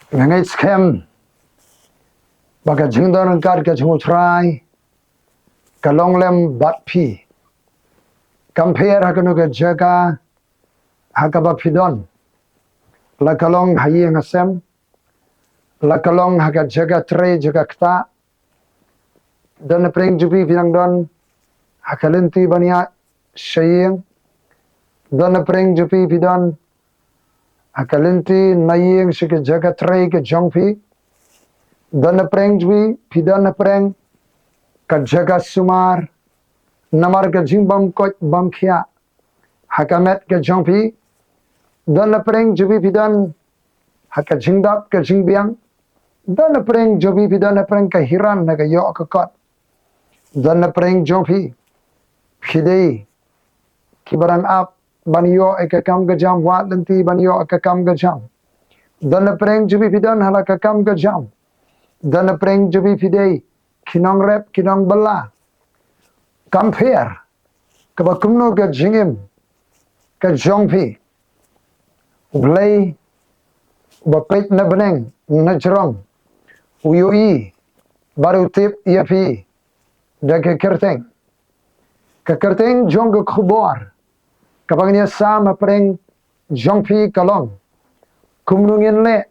Ngay Khim baga jingdon kar ka jung try ka longlem bat phi compare hakanu ka jaga hakaba phidon la kalong hayi ngasem la kalong haka jaga tre jaga kta dan preng jubi bilang don hakalenti bania shaying dan preng jubi bidon hakalenti naying shike jaga tre ke jongphi dan preng jubi pidan preng ka jaga sumar namar ka jimbam ko bamkhia hakamet ke jongphi dan preng jubi pidan haka jingdap ke jingbiang dan preng jubi pidan preng ka hiran na ka yo ka kot dan preng jongphi phidei kibaran ap banyo ekakam gajam wat lenti banyo ekakam gajam dan preng jubi pidan hala kakam gajam dan preng jubi pidei kinong rep kinong bala compare kaba kumno ke jingim ke jongphi ublay bapet na beneng na jerong uyui baru tip iapi da ke kerteng jong ke khubor kapangnya sama preng jongphi kalong kumno ngin le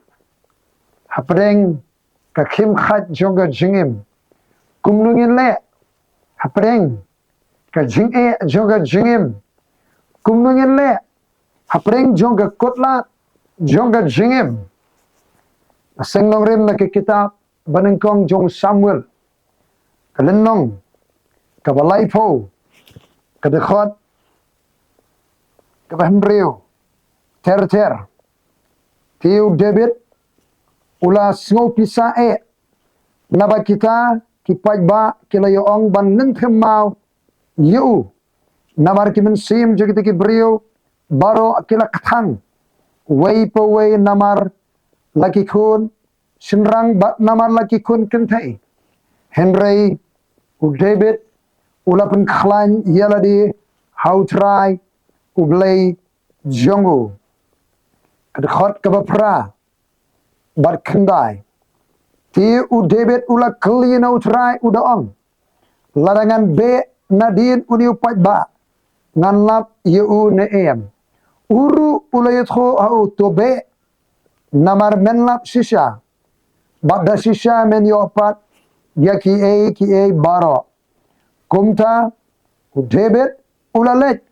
hapdeng ka Khim Khait jong ke jingim kumno ngin le hapdeng ka jong ke jingim kumno ngin le hapdeng jong ke kotlat jong ke jingim aseng nong rem na ke kitab banengkong jong Samuel kalenong kabalai po kadekhot kabahmreu ter tiu David ula sngo pisa naba kita kipai ba kilayo ong ban nenthem mau yu namar ki mensim jogite ki brio baro akila kathang wei po wei namar laki kun sinrang bat namar laki kun kentai Henry u David ula pun khlan yala di how try uglay jongo kadkhot kabapra bar kendai ti u David ula klina utrai udaong larangan be nadin uni upat ba ngan lap yu ne em uru ulayat kho au to be namar menlap shisha badda shisha men yopat ya ki a baro kumta u David ulalet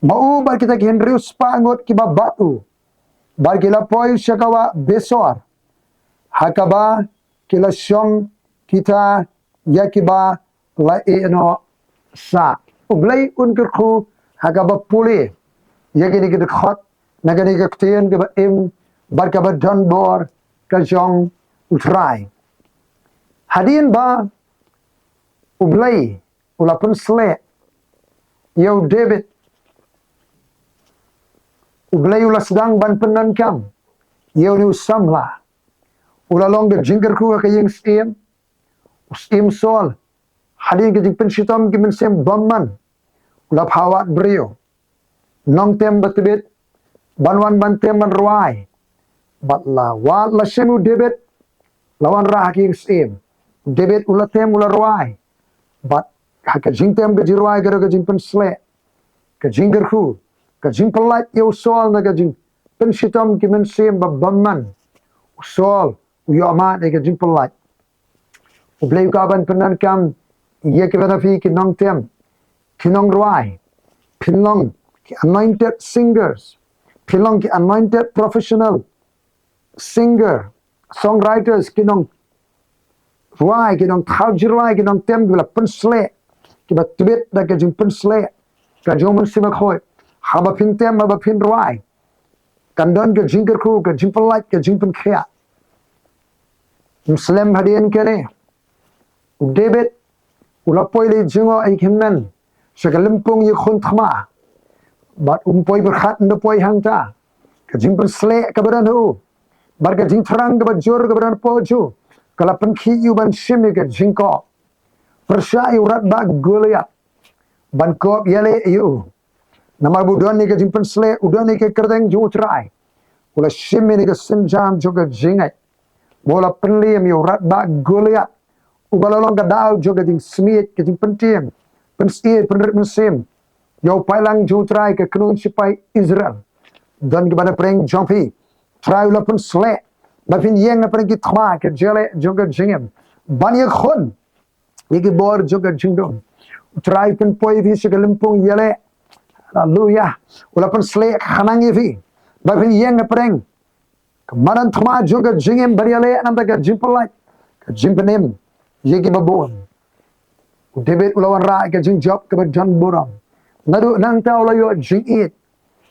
mau bar kita Henry spangot ki babatu bar kila poi shakawa besor hakaba kila shong kita yakiba la eno sa ublay unkerku hakaba puli yakini kita khot nagani ka ktien ka im bar ka don bor ka jong utrai hadin ba ublay ulapun sle yo David ublay ula sedang ban penan kam yo ni usamla ulalong de jingkerku ka yang sim sol hadin ke jing penshitom ki mensem bamman ulap hawat brio nong tem batbit banwan ban tem man ruai batla wat la shemu David lawan ra ki sim David ula tem ula ruai bat haka jing tem ke jiruai ke jing pensle ke jingkerku ka jing pelat yo sol na ka jing penshitom ki mensem bamman sol uyo amat ke jing pelat ublay ka ban penan kam ye ke banafi ki nong tem kinong ruai pinong ki anointed singers pinong ki anointed professional singer songwriters kinong ruai kinong thaujiruai kinong tem gula pensle ki batbit da ke jing pensle ka jong sima khoi haba pin tem haba pin ruai kandon ke jingkerku ke jing pelat ke jing pen khia Muslim hadian kene David ulapoi le jingo ai khimnan sekalimpung yi khun thma bat umpoi berkhat ndapoi hangta ka jing pen sle ka baran hu bar ka jing thrang ka bajur ka baran poju kala pen khi yu ban shimi ka jing ko persya yu rat ba goliat ban kop yale yu namar budon ni ka jing pen sle udon ni ka kerteng ju utrai ula shimi ni ka sinjam juga jingai bola penlim yo rat ba Goliat ubalolong ka daw jo ka jing smith ka jing pentim pensi penrit musim yo pailang jo try ka knun sipai Israel dan ke bana preng jompi try la pun sle ba fin yeng na preng ki thma ke jele jo ka jingim ban ye khon ye ki bor jo ka jingdom try pun poi vi se ka limpung yele haleluya ula pun sle khanang ye vi ba fin yeng na preng kemaran thma juga jingim bariale nam ka jimpalai ka jimpenem yegi babon David ulawan ra ka jing job ka jan buram ngadu nang ta ulayo jing it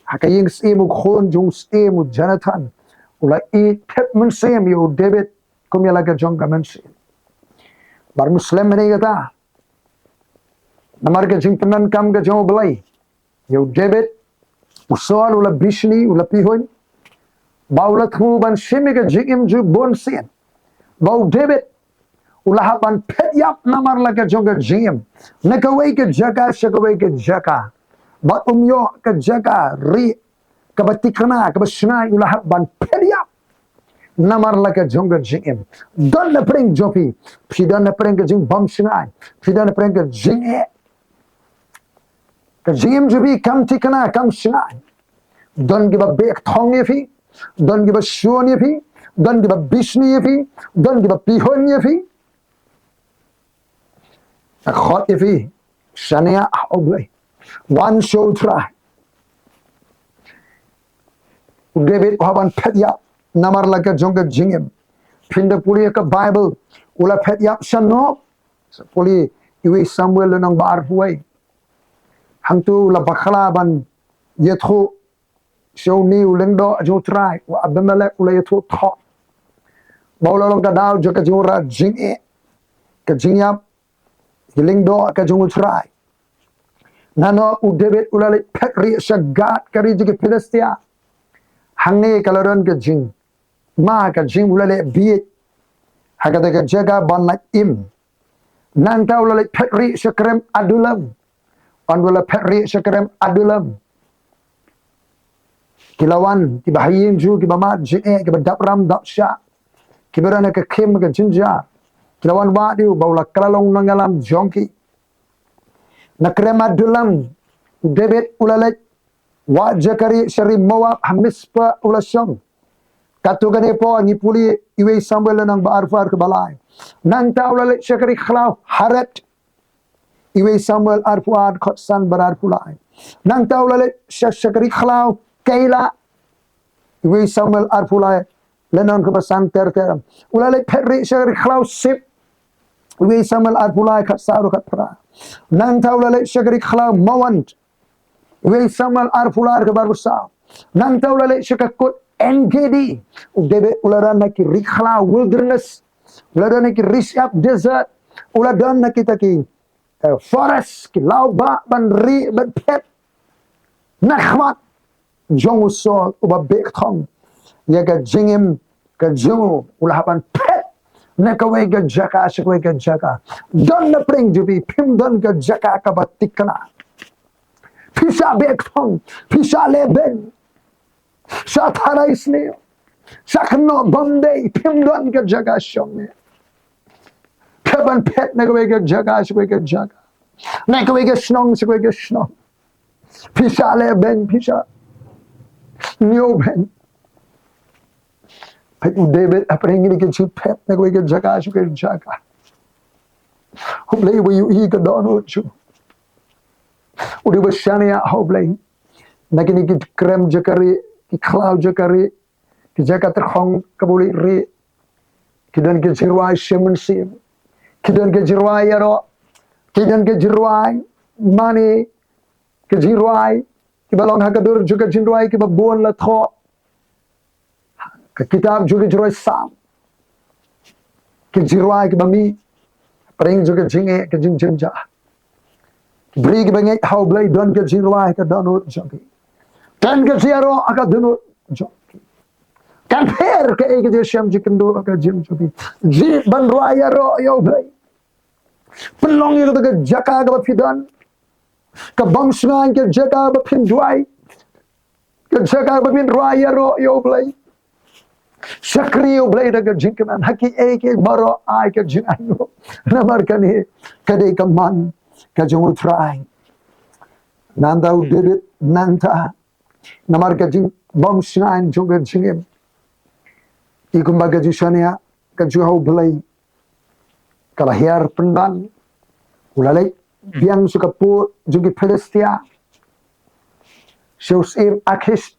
haka ying sim khon jung sim Jonathan ula it pep mun sim yo David kumyala ka jong ka mensi bar muslim ne kata namar ka jing penan kam ka jong belai yo David usol ula bishni ula pihon Baulat hu ban shimika jingim ju bon sin. Bau David ulah ban pet yap namar la ka jonga jingim. Nakaway ka jaka shakaway ka jaka. Ba umyo ka jaka ri ka batikana ka basnai ulah ban pet yap namar la ka jonga jingim. Don na preng jopi. Pidan na preng ka jing bam sinai. Pidan na preng ka jing e. Ka jingim jubi kam tikana kam sinai. Don give a bek thong yefi. Don't give a shun yefi. Don't give a bishni yefi. Don't give a pihon yefi. A hot yefi. Shania oblay. One show try. David haban pet yap. Namar laka jonga jingim. Pinda puli ka Bible. Ula pet yap shanop. Sa puli iwi Samuel nang baar huway. Hangtu la bakhala ban yetho. Show ni ulengdo jo try wa Abimelech ula yetu tho bawla long ka daw jo ka jura jing e ka jing yap hilengdo ka jung try nano u David ula le petri shagat kari jige Philistia hangne kalaron ka jing ma ka jing ula le biet hakata ka jaga ban like im nan ka ula le petri shakrem adulam on ula petri shakrem adulam Kilawan, kiba hayim ju, kiba mat jine, kiba dapram dapsha, kiba rana ka Khim ka jinja, kilawan wadiu, baula kalalong nangalam jonki. Nakrema dulam, David ulalet, wa jakari syari mawab hamispa ulasyong. Katugane po, ngipuli iwe Samuel nang baarfar ke balay. Nang ta ulalet syakari khlaw harat, iwe Samuel arfuad khotsan bararfulay. Nang ta ulalet syakari khlaw Kaila iwi Samuel arfulai lenon ke pesan ter-ter ulale petri syari khlau sip iwi Samuel arfulai kat saru kat pra nang ta ulale syari khlau mawant iwi Samuel arfulai ke barbusa nang ta ulale syakakut engedi udebe ularana ki rikhlau wilderness ularana ki rishap desert ularana kita ki forest ki lauba ban ri ban pet nakhmat Jong usol uba bek thong ya ga jingim ga jung ulahapan pet nakaway ga jaka shakway ga jaka don na pring jubi pim don ga jaka ka batikana pisha bek thong pisha leben sa thara isne sakno bonde pim don ga jaka shong peban pet nakaway ga jaka shakway ga jaka nakaway ga snong shakway ga snong pisha leben pisha New ben. David aprengi ni ke pet na ko ke jaga su ke jaga. Hoblay we you e ka don chu. Udi bashania hoblay. Na ke ni ke krem jakari ki khlau jakari ki jaga ter khong kabuli re. Ki don ke jirwai shemen sim. Ki don ke jirwai yaro. Ki don ke jirwai mani ke jirwai ki balong hakadur juga jinroi ki babon la tho ka kitab juga jiroi sam ki jiroi ki bami preng juga jinge ki jing jinja ki bri ki bangai how blai don ki jiroi ka don jongi kan ki zero aka dunu jongi kan per ke ek je sham jikndo aka jim jongi ji ban roya ro yo blai penlong yo ka jaka ka fidan ka bangsungan ke jaga ba pin duai ke jaga ba pin raya ro yo blai Syakriyo belai daga jingkeman. Haki ke baro ai ke jingango. Namar kani kadai kaman kajung utrai. Nanda udebit nanta. Namar kajing bom singain jonga jingim. Ikum baga jushania kajuhau belai. Kalahir pendan. Ulalai biang suka pu jugi Palestia. Syusim akhish.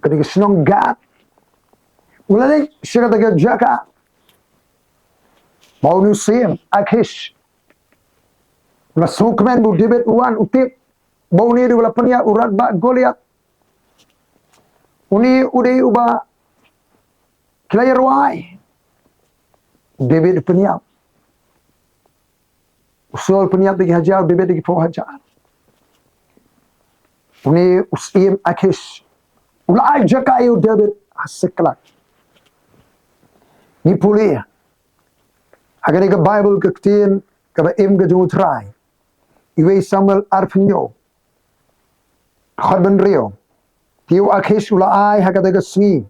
Ketika senang gat. Ulalai syaka daga jaka. Mau nusim akhish. Ula sukmen bu debit uan utip. Bau ni di ula penia urat ba Goliat. Uni udai uba kilayar wai. Debit penia. Usul peniap lagi hajar, bebek lagi poh hajar. Uni usim akish. Ula aja kayu David sekelak. Ni pulih. Agar ni ke Bible ke ketin, ke im ke jumutrai. Iwe Samuel arpenyo. Khad ben rio. Tiu akish ula ai hakata ke swi.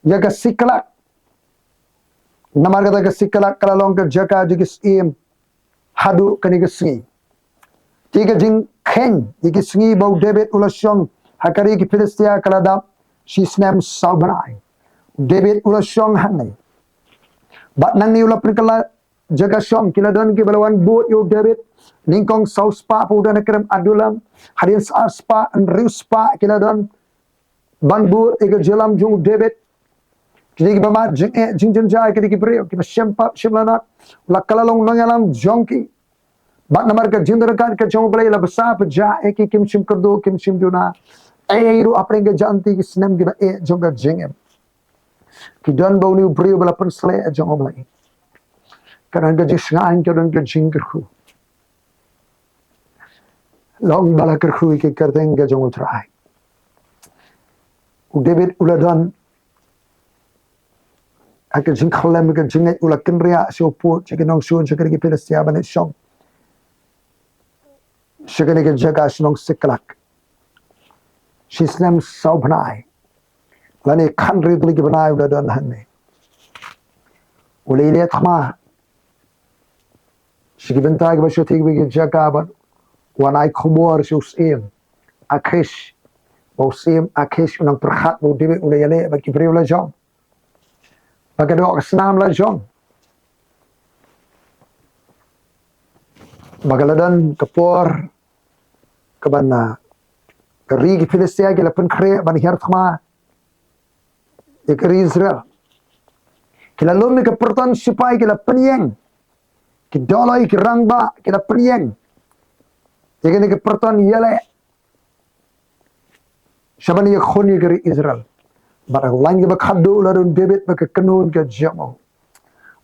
Ya ke sekelak. Namar kata ke sekelak kalalong ke jaka jigis im. Hadu kani ke sengi. Tiga jing Khim, iki sengi bau David ulasyong hakari ki Filistia kaladap sisnem saubanai. David ulasyong hanai. Bat nang ni ula perkala jaga syong kila don ki balawan buat yo David lingkong sauspa pu dan kerem adulam hadin spa and riuspa kila don ban buat ega jelam jung David kini bama jing jai kini brio kita syempa syemlanat la kalalong nangalam jongki bat namar ka jindar kan ka jong belai la besa peja ki kim sim kerdo kim sim duna iru apre ga janti ki snem giba jong ga jingim ki don bau ni brio bala pen sle jong belai kan ga jisngan ka don ga jingku long bala kerhu ki kardeng ga jong utrai David uladon akan jing khalam akan jing ula kenria siopo chikenong suon chakari ki Palestia ban shong chakari ki jaga snong seklak shislam saubnai lani khanri dli ki banai uda don hanne ulile thama shigibenta ki basho thik ki jaga ban wanai khumor shusim akhish usim akhish unang perhat bu dibe ulayale baki briula jong Maka doa kesenam lah Jong. Maka ladan kepor kebana keri ki Filistia ki lapan kre ban hiar thama keri Israel. Kila lom ke perton sipai ki lapan yang ki dolai ki rangba ki lapan yang. Jadi ke perton yale. Syabani ya khoni keri Israel. Barang lain ke bakado lalu David baka kanun ke Jong.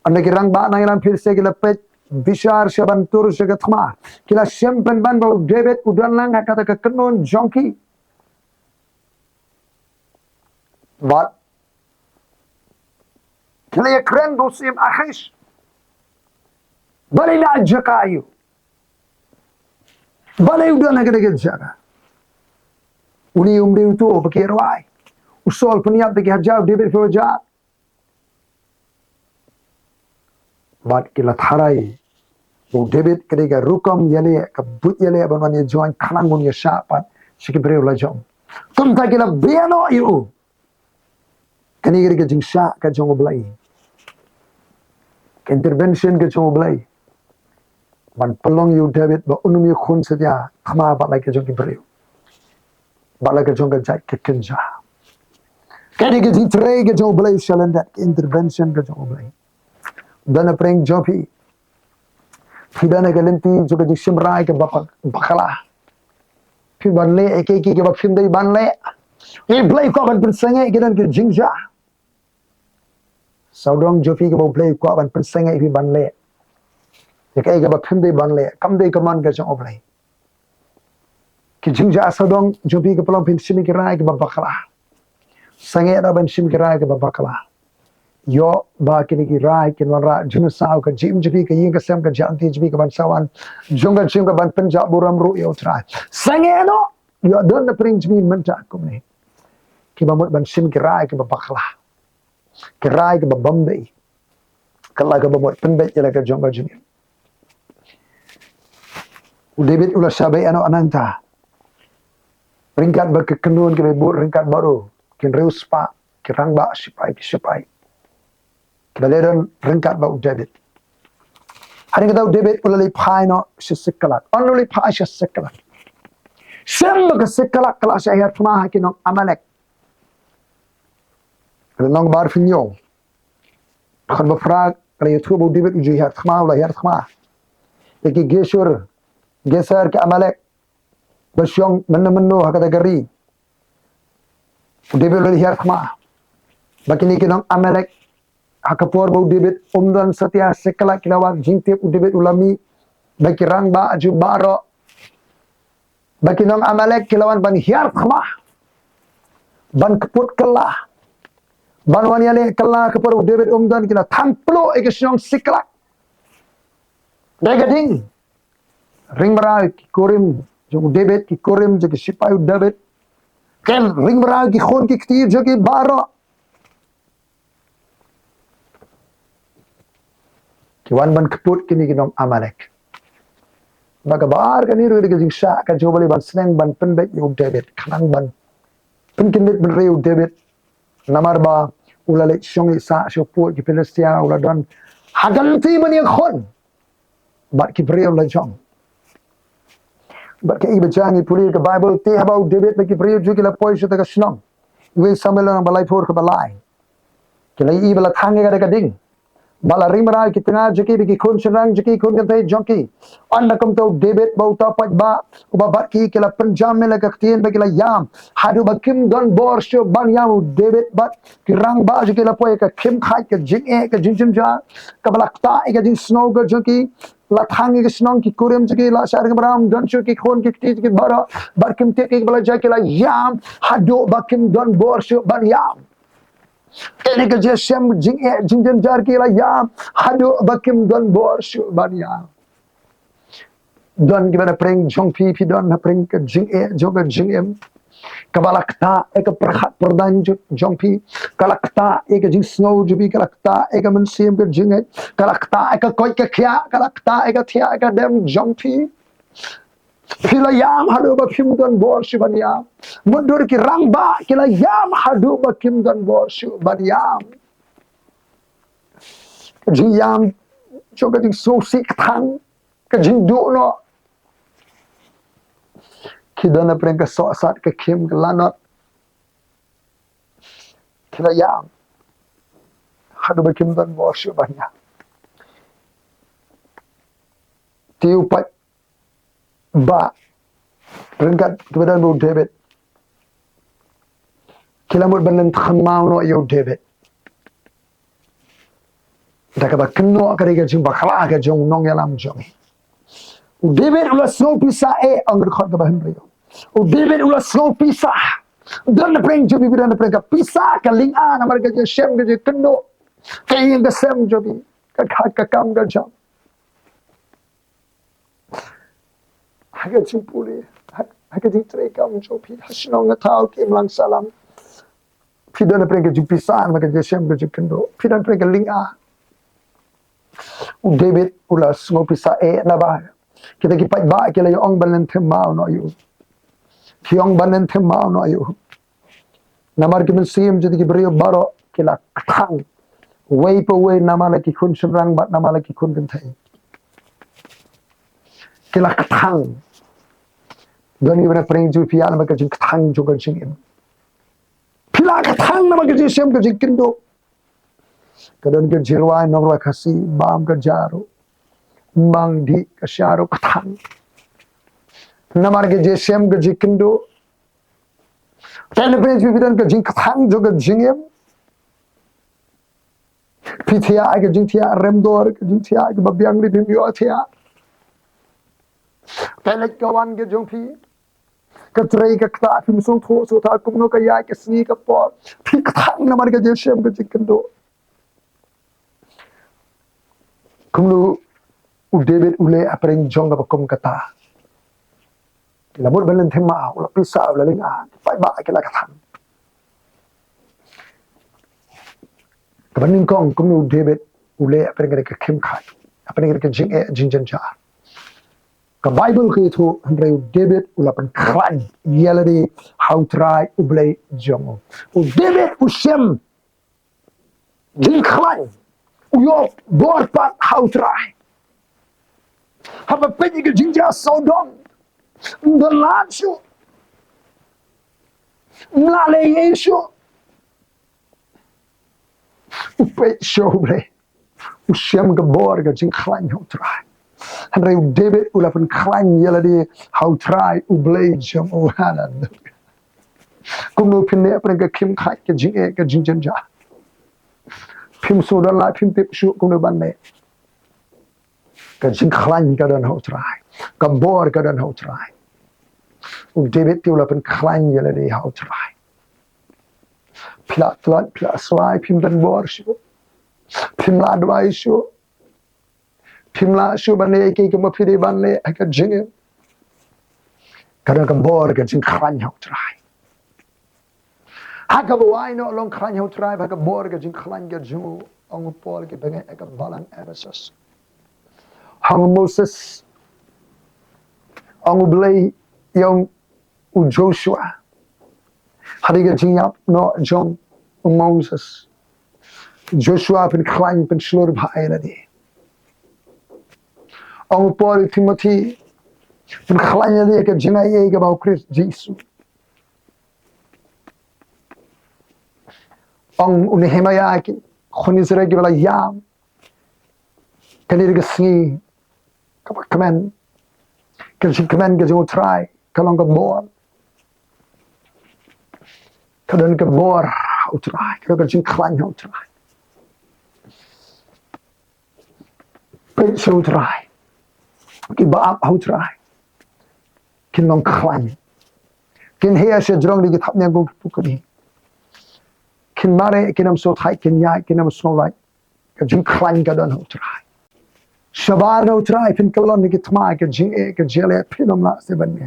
Anda kirang ba na ilang Filistia kila pet bishar syaban tur syaga thma. Kila syempen ban bau David udan lang kata ke kanun jongki. But kila ya keren dosim akhish. Balai na jakayu. Balai udan kata ke jaga. Uni umri itu bakirwai. Usol peniap bagi hajau David Fawajah. Bat kila tharai. Bu David ketika rukam yale kabut yale abang mani join kalang mun yashapat sikibre ulajom. Tum ta kila biano yu. Kani ketika jingsha ka jong belai. Intervention ke jong belai. Ban pelong yu David ba unum yu khun saja khama bat lai ke jong kibre. Bat lai ke jong ka jai ke kenja. Kani ke jing tray ke jong belai shalandat intervention ke jong belai. Dana preng jopi. Fidana ke lenti juga jing simrai ke bapak bakala. Fi ban le eke ke bap film dai ban le. E play ko ban persenge ke dan ke jingja. Saudong jopi ke bau play ko ban persenge fi ban le. Ke ke bap film dai ban le kam dai kaman ke jong belai. Ke jingja saudong jopi ke pelong film simi ke rai ke bap bakala. Sangat ada bensim kirai ke babakala. Yo ba kini kirai kinwan ra junusau ke jim jibi ke ying ke sem ke janti jibi ke bansawan jonga jim ke ban penjab buram ru yo trai. Sangat no yo don na pring jibi menta kumne. Kibamut ban sim kirai kibabaklah. Kirai kibabambe. Kalau kibamut pendek jala ke Jong Jingim. David ulah sabai anak ananta. Ringkat berkekenun kibabut ringkat baru. Kin reus pa kirang ba sipai. Kibaleran ringkat ba David. Hari kita David ulah lipai no sesekelak. Anu lipai sesekelak. Semua kesekelak kalau saya kemah kinong Amalek. Kalau nong bar finyo. Kan befrag kalau YouTube David uji har kemah ulah har kemah. Lagi geser ke Amalek. Basyong menu hakata gari. David ulah har kemah. Bakini kinong Amalek. Hakapur bau David umdan setia sekelak kilawat jingtip David ulami. Baki rang ba aju baro. Bagi nong Amalek kilawan ban hiar khamah. Ban keput kelah. Ban waniale kelah keparu David umdan kila tamplo ekesyong siklak. Degading. Ring merai ki korim. Jong David ki korim jagi sipayu David. Ken ring merai ki khon ki ktir jagi baro. Kiwan ban keput kini kinong Amalek. Maka bar kan iru ke jingsha kan coba ban seneng ban penbek yu David kanang ban penkinit ben reu David namar ba ulale syong isa syopu ki Palestia ula don haganti man yang khon bat ki breu la jong bat ke iba jangi puli ke Bible ti about David ba ki breu ju ki la poi shu ta ka snong we samela balai por ke balai ki la iba la thange ga ding bala ring merai ki tengah jeki biki kun serang jeki kun gantai jongki anda kum tau David bau tapat ba uba batki kila penjam mela kaktin bagi la yam hadu bakim don bor sho ban yam David bat ki rang ba jeki la poe ka Khim Khait ka Jingim ka Jingim ja ka balakta ka jing snow ka jeki la thangi ka snong ki kurim jeki la shar ka bram don sho ki khon ki kti ki bara barkim te ki bala jeki la yam hadu bakim don bor sho ban yam ini kerja Shem Jingim jar kila yam hadu bakim don bor shu bania don gimana pring Jong pi don pring ke Jingim kabalakta ek perhat perdan Jong pi kalakta ek jing snow jubi kalakta ek mensim ke Jingim kalakta ek koi ke kya kalakta ek thia ek dem Jong pi kila yam hadu bakim don bor shu bania mundur ki rang ba kila yam hadu bakim don bor shu bania jing yam choga jing so sik thang ka jing du no kidana preng ka so sat ka Khim ka lanot kila yam hadu bakim don bor shu bania tiu pat ba ringkat kepada bu David kilamut benen thamau no yo David daka ba keno kare ga jing bakala ga jong nong yalam jong David ulah slow pisa anggur khot ka bahan rio David ulah slow pisa dan preng jobi bidan preng ka pisa ka linga namar ga Shem ga keno kay ga Sem jobi ka khat ka kam ga jong haga jimpuli haga jitre kam jobi hasnong tau kim lang salam pidan preng ka jipisan maka Shem ga kendo pidan preng ka linga David ulah slow pisa na ba kita kipat ba kila yung banen themau no yu kiyong banen themau no yu namar ki sim jadi ki brio baro kila thang way pa way namala ki kun shrang bat namala ki kun kan thai kila thang don yu na preng ju pian ba ka jing thang ju ka jing pila ka thang na ba ka jing Shem ka jing kindo kadon ke jirwai nongwa khasi bam ka jaro mang di kasyaro katang namar ke Shem ke jikindo tene prince bidan ke jing katang jo ke Jingim pithia ke jing thia remdor ke jing thia ke babyang ri bim yo thia tene kawan ke jong phi ke trei ke kta phim song tho so tha kumno ka ya ke sni ka por phi katang namar ke Shem ke jikindo kumno David ule apreng Jong ka bakom kata lamur belen thema ula pisa ula linga pai ba kila kathang Kabaning kong kumno David ule apa yang ke Khim Khait apa yang ke Jingim ka Bible ke itu Andreu David ulapan klan yeladi how try ublay Jong David usem jing klan uyo borpat how try haba penyi ke jingja Sodom ndalansu mlale Yesu upay shoble usem ke bor ke jing klan how try Andreu David ulapan klan yeladi how try ublay Jong hallelujah kumno pinne apa ke Khim Khait ke Jingim Phim sudan la phim tip shu kumno banne ka jing khlan ka dan ho try ka bor ka dan ho try David ti ulapan klan yeladi how try plat slai phim dan bor shu phim la dwai shu phim la shu banne ke ma phide banne ka Jingim ka bor ka jing khlan how try Haka buai no long klan how try haka bor ka jing khlan ka jungu ang pol ke bengai ka balang Ephesus hang Moses ang blay yung Joshua hari ka jing yap no Jong Moses Joshua pen klan pen slur bhai na di ang pol Timothy pen klan ya di ka jingai ka bau Christ Jesus ang Nehemiah ki Khonizra ki bala yam kanir ka singi kamen kasi kamen ka jo try kalong ka bor kadon ka bor how try ka jing klan how try pe so try ki ba how try kin long klan kin he se drong di thap nya go pukani kin mare kinam so thai kin ya kinam so right ka jing klan ka don ho try shabar ho try pin kalon ni kitma ka jing ka jele pinam la se banne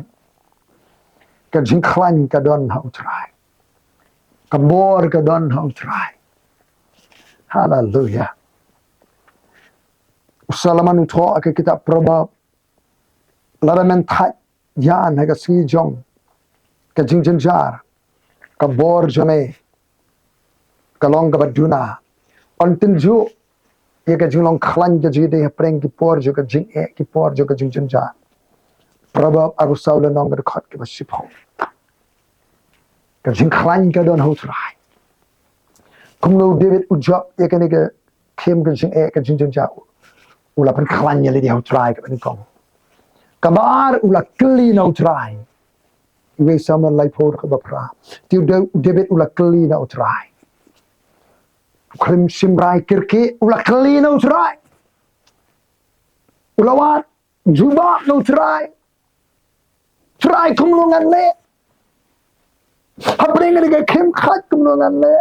ka jing klan ka don ho try ka bor ka don ho try hallelujah Salaman utho ka kitab Probab laramen thai yan ha ka si Jong ka jing jar ka bor jame kalong ka baduna until ju ye ka jinglong khlan ka ji de preng ki por ju ka jing ki por ju ka jing ja Probab aru saula nong ka khat ki basip ho ka jing khlan ka don ho try kumno David ujab ye ka ne ka Khim ka jing ja ula pen khlan ye le di ho try ka ben kong kamar ula kli no try we sama lai por ka bapra ti David ula kli no try Khim simrai kirki ula kali no try ulawat juba no try kumno ngan le Hapdeng ni Khim Khait kumno ngan le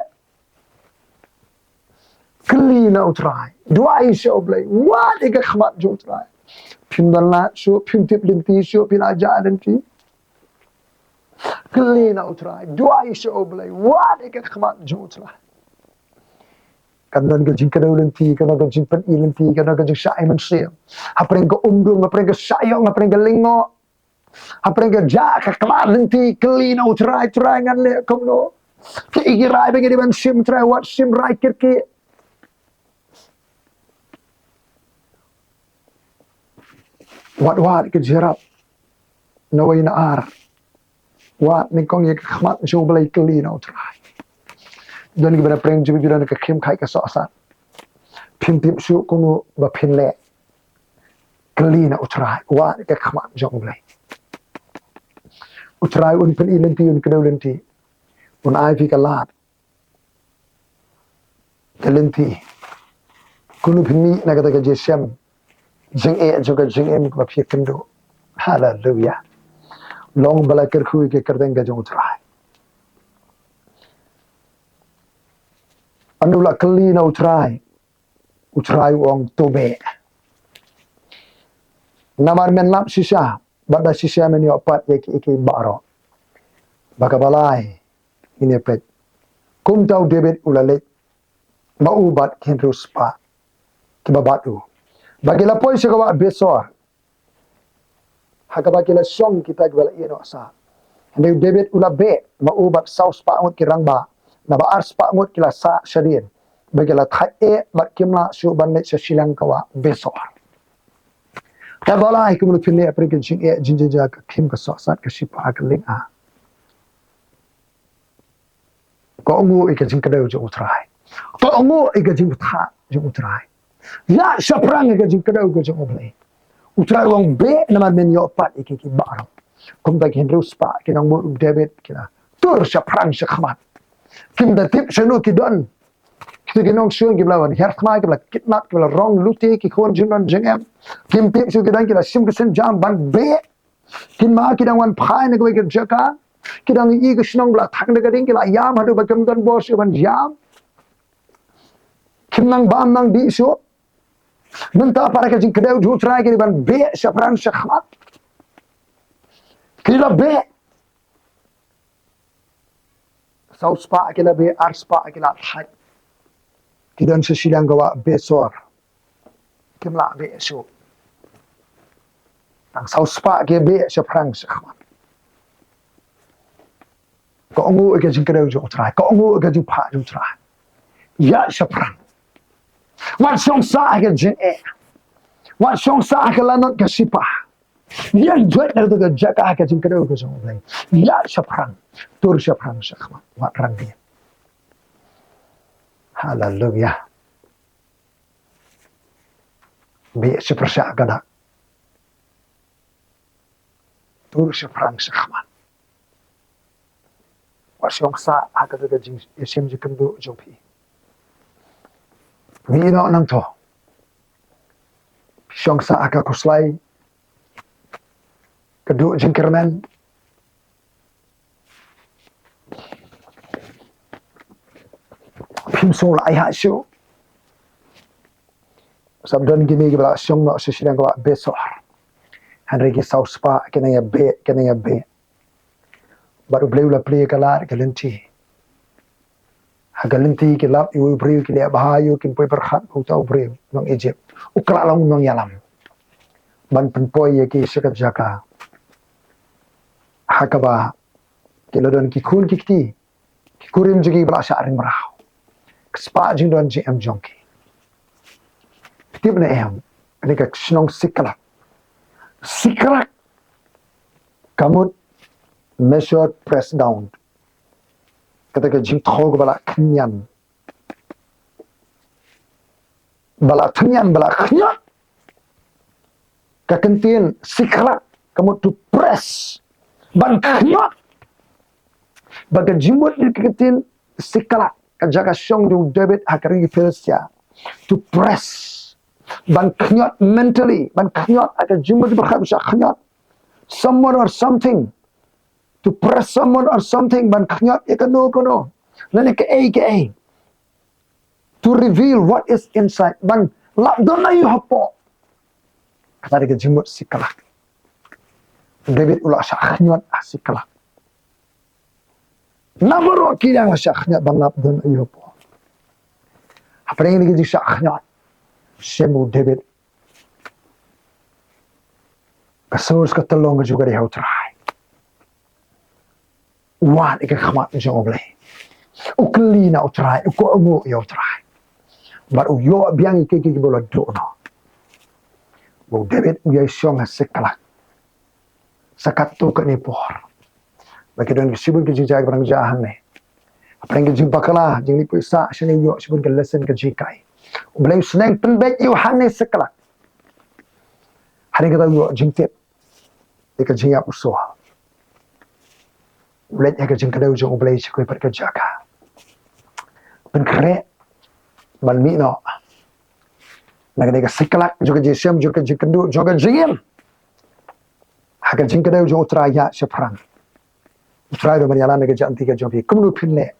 kali no try dua show play what ik khmat jo try phim dan la show phim tip lim ti show pin aja dan ti kali no try dua show play what ik khmat jo try kadang ka jing kadaulanti kadang ka jing panilanti kadang ka jing sai man sim hapren ka umdung hapren ka sayong hapren ka lingo hapren ka ja ka klalanti clean out try ngan le kumno ke igirai bengi di ban sim try what sim right kirki what ke jirap no way na ar what ni kong ye khmat jo blai clean out try dan ki bana preng jibi dan ka Khim Khait ka so sa phim tip su kuno ba phin le kali na utrai wa ka khma jong blai utrai un pen ilanti un kadaulanti un ai fi ka lat kalanti kuno phimi na ka ta jesem jing jo ka jingim ba phi kendo hallelujah long bala kar khu ke kar denga jong utrai Anula kali na utrai wong tobe namar men lap sisa bada sisa men yo pat iki baro baka balai ini pet kum tau David ulale maubat kenrus pa kibabatu bagila poy sigawa besor hakaba kila song kita gbala ino sa hindi David ulabe maubat saus pa ngot kirangba na baars pa ngot kila sa shadir bagila Khait bat kimla su ban sa silang kawa besor tabala ay kumulu pinne apre jing jinja ka Khim ka sat ka sipa ka ling a ko ngu ik jing kadau jo utrai ko ngu ik jing tha jo utrai ya shaprang ik jing kadau jo oblei utrai wong be naman men yo pat ik ki baro kum da ken ruspa kinang mo David kina tur shaprang shakmat kim da tip shanu ki don kita kinong shun ki blawan her khma ki bla kitnap ki bla rong luti ki khon jinon jingem kim tip shu ki dan ki la sim kisen jam ban be kin ma ki dan wan phai ne ko ki jaka kidang i ke snong bla thak de gading kila yam hadu bakam don bos ban yam kimnang bam nang di so nanta para ka jing kedau ju try ke ban be shapran shakhmat kila be saus pa kila be ars pa kila thai kidan se silang gawa be sor kimla be so ang saus pa ke be shapran shakhmat ko ngu ke jing kadau jo try ko ngu ke jing pa jo try ya shaprang wan song sa ke jing wan song sa ke lanot ke sipa ya duet na to jaka ke jing kadau ke jo lai ya shaprang tur shaprang shakhma wa rang dia haleluya bi shaprasha gada tur shaprang shakhma Wasyong sa haka daga jing yasim jikandu jopi. Mino nang to. Syong sa haka kuslay. Kadu jingkermen. Pimsong la ayha syu. Sabdan gini gibla syong no sisilang kawa besor. Henry ki saus pa kenaya be. Baru beliau la play kalar galanti hagalanti ke lap iu beliau ke dia bahayu kim poi berkhat ku tau beliau nang Egypt ukra long nang yalam ban penpoi ye ki sekat jaka hakaba ke lodon ki kun ki kurim jigi bla syaring merau kespa jing don Jingim Jong ki tibna em ani ka snong sikala kamut measured press down ketika jing thog bala khnyam bala khnyam kakentin sikra kamu to press ban khnyam baga jimbot kakentin sikra kajaga syong du David hakari Philistia to press ban khnyam mentally ban khnyam aka jimbot berkhab khnyam someone or something to press someone or something ban khnyat ekano kono nani ke a to reveal what is inside ban la dona yu hapo kata de jimut sikala David ula sha khnyat sikala nabaro kilang sha khnyat ban la dona yu hapo apa yang di sha khnyat semu David kasus katolong juga di hautrai wan ikan khamat jong oblei ukli na utrai uko amu yo utrai baru yo biang ke bola do no bo David yo syong sekala sakat tu ke ni por bagi don sibun ke jijai barang jahan ne apa yang jing bakala jing ni puisa sini yo sibun ke lesson ke jikai oblei seneng penbet yo hane sekala hari kata yo jing tip ikan jing ap usoh ulet ya jing kadau jong oblei sikoi per jaka ben kre ban mi no naga siklak juga jesem juga jikendu juga jingim haka jing kadau jong utraya seprang utrai do manyalan naga janti ka jong kumnu pinne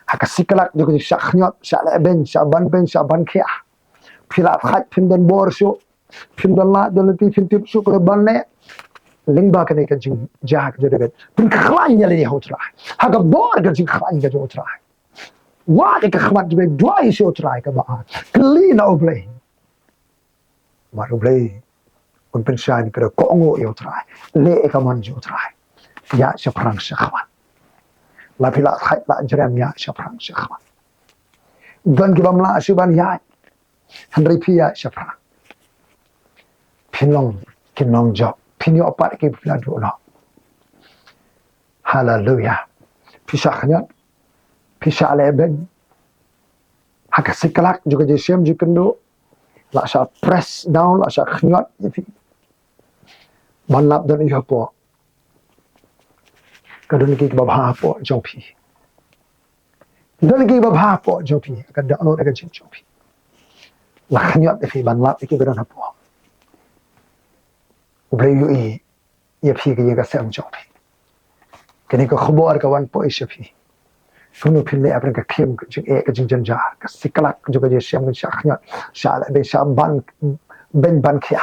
haka siklak juga syakhnot syala ben syaban khia pila khat pindan borsho pindan la dolati pintip su ko banne lingba kane ka jing jak jodebet pin khlanya le hotra haga bor ka jing khlanya ka jotra Wah ke khmat be dua isu try ke ba kli na oblay ma oblay un pensan ke ko ngo yo try le ka man jo try ya se prang se khmat la pila khait la jrem ya se prang se khmat dan ki bam la su ban ya handrai pia se prang pinong kinong job pinyo opat ke pila do no hallelujah pisah khanyat pisah leben hak sekelak juga jesem jikendo la sa press down la sa khnyat ifi banlap dan iya po kadun ki babha po jopi dan ki babha po jopi kada ono daga jopi la khnyat ifi banlap ki gadan po breyu i phi ki ga sem jopi kini ko khobor ka wan po ifi sunu phille apne ka khim jing e ka jing janja ka sikalak juga jesem ka khnyat sa la be sa ban ben ban khia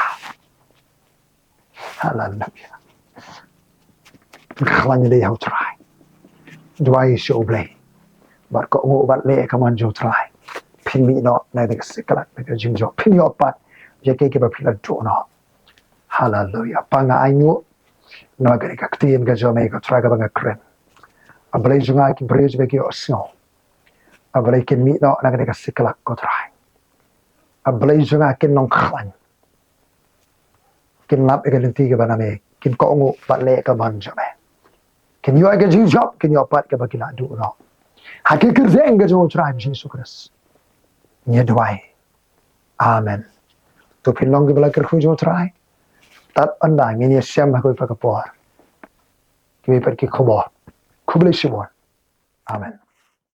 hallelujah khalanya dia try dua isu blay bar ko ngo bat le kaman jo try pin mi no na de sikalak de jing jo pin yo pat je ke ba pila do no hallelujah panga ainu no ga ka tin ga jo me ko try ga ba kren ablay junga ki bridge be ki osno ablay kin mi no na ga ka sikalak ko try ablay junga kin nong khlan kin lap ga lenti ga ba na me kin ko ngo bat le ka man jo me kin yo ga jing job kin yo pat ka ba ki la do no hakikir zeng ga jo try Jesus Christ nya dwai amen to pinong ga bala ker khu jo try tat anda ngi sem ha ko pa ka por ki per ki khobo khubli shibon amen